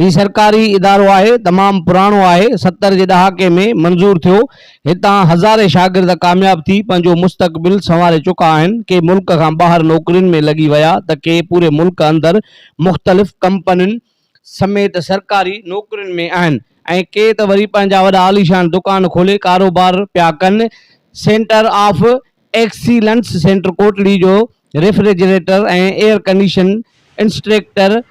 ही सरकारी इदारो आहे, तमाम पुराणो आहे, 70 जे दहाके में मंजूर थियो। हितां हज़ारे शागिर्द कामयाब थी पंहिंजो मुस्तक़बिल संवारे चुका आहिनि। के मुल्क खां ॿाहिरि नौकरियुनि में लॻी विया त के पूरे मुल्क अंदरि मुख़्तलिफ़ कंपनियुनि समेत सरकारी नौकरियुनि में आहिनि ऐं के त वरी पंहिंजा वॾा आलीशान दुकान खोले कारोबार पिया कनि। Centre of excellence centre Kotli जो रेफ्रिजरेटर ऐं air condition instructor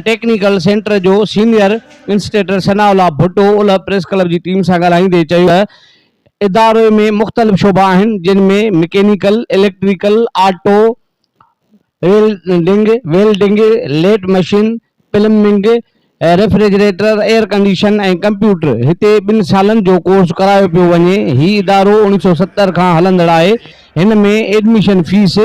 technical centre जो सीनियर इंस्ट्रक्टर सनाउल्लाह भुट्टो ओलह प्रेस क्लब जी टीम सां ॻाल्हाईंदे चयो त इदारे में मुख़्तलिफ़ शोबा आहिनि जिन में mechanical, electrical, auto, welding, lathe machine, plumbing, refrigerator, air condition ऐं कंप्यूटर हिते 2 सालनि जो कोर्स करायो पियो वञे। ही इदारो 1970 खां हलंदड़ आहे। हिन में एडमिशन फीस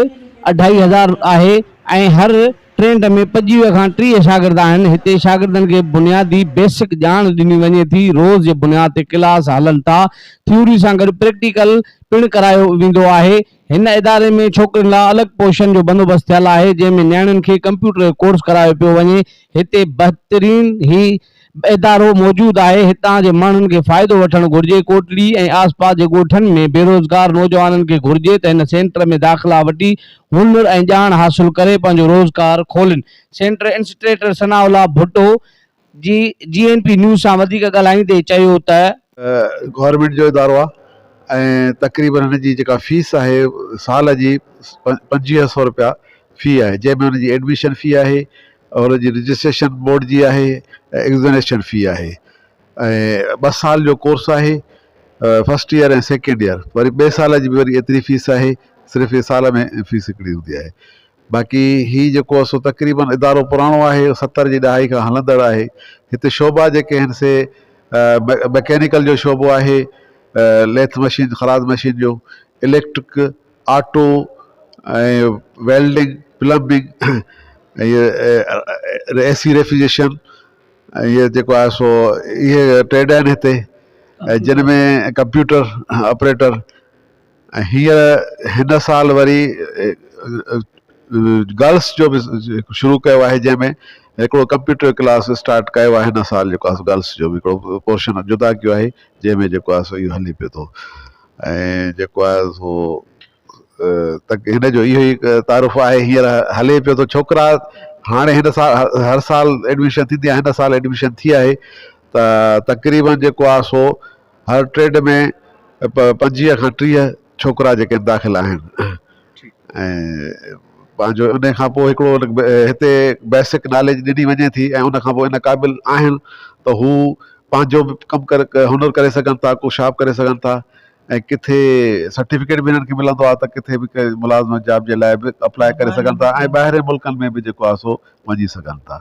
2500 आहे ऐं हर ट्रेंड में 25 खां 30 शागिर्द आहिनि। हिते शागिर्दनि खे बुनियादी बेसिक ॼाण ॾिनी वञे थी। रोज़ जे बुनियाद ते क्लास हलनि था। थ्योरी सां गॾु प्रैक्टिकल पिणु करायो वेंदो आहे। हिन इदारे में छोकिरियुनि लाइ अलॻि पोर्शन जो बंदोबस्तु थियल आहे जंहिंमें नियाणियुनि खे कंप्यूटर कोर्स करायो पियो वञे। हिते बहितरीन ही इदारो मौजूदु आहे। हितां जे माण्हुनि खे फ़ाइदो वठणु घुर्जे। कोटली ऐं आसपास जे ॻोठनि में बेरोज़गार नौजवाननि खे घुर्जे त हिन सेंटर में दाख़िला वठी हुनर ऐं ॼाण हासिल करे पंहिंजो रोज़गार खोलनि। सेंटर इंस्ट्रक्टर सनाउल्लाह भुट्टो जी GNP न्यूज़ सां वधीक ॻाल्हाईंदे चयो त गवर्नमेंट जो इदारो आहे ऐं तक़रीबन हिन जी जेका फीस आहे साल जी 2500 रुपया फ़ी आहे, जंहिंमें हुन जी एडमिशन फ़ी आहे और हुन जी रजिस्ट्रेशन बोर्ड जी आहे, एग्ज़ामिनेशन फ़ी आहे ऐं 2 साल जो कोर्स आहे, फर्स्ट ईयर ऐं सेकेंड ईयर। वरी 2 साल जी बि वरी एतिरी फीस आहे, सिर्फ़ु साल में फीस हिकिड़ी हूंदी आहे। बाक़ी ही जेको आहे सो तक़रीबन इदारो पुराणो आहे, 70 जी ॾहाई खां हलंदड़ आहे। हिते शोबा जेके आहिनि से मैकेनिकल जो शोबो आहे, लेथ मशीन, खराद मशीन जो, इलेक्ट्रिक, ऑटो ऐं वेल्डिंग, प्लम्बिंग, AC रेफ्रिजरेशन, ये जेको आहे सो इहे ट्रेड आहिनि हिते, जिन में कंप्यूटर ऑपरेटर। हींअर हिन साल वरी गर्ल्स जो बि शुरू कयो आहे, जंहिंमें हिकिड़ो कंप्यूटर क्लास स्टार्ट कयो आहे हिन साल। जेको आहे गर्ल्स जो बि हिकिड़ो पोर्शन जुदा कयो आहे, जंहिंमें जेको आहे सो इहो हली पियो थो। ऐं जेको आहे सो त हिन जो इहो ई तारुफ़ आहे, हींअर हले पियो थो। छोकिरा हाणे हिन साल हर साल एडमिशन थींदी आहे, हिन साल एडमिशन थी आहे त तक़रीबन जेको आहे सो हर ट्रेड में 25 खां 30 छोकिरा जेके दाख़िल आहिनि। ऐं पंहिंजो उन खां पोइ हिकिड़ो हिते बेसिक नॉलेज ॾिनी वञे थी ऐं उन खां पोइ इन क़ाबिल आहिनि त हू पंहिंजो बि कमु करे हुनर करे सघनि था, कुशाब करे सघनि था ऐं किथे सर्टिफिकेट बि हिननि खे मिलंदो आहे त किथे बि मुलाज़िमत जॉब जे लाइ बि अप्लाई करे सघनि था ऐं ॿाहिरि मुल्कनि में बि जेको आहे सो वञी सघनि था।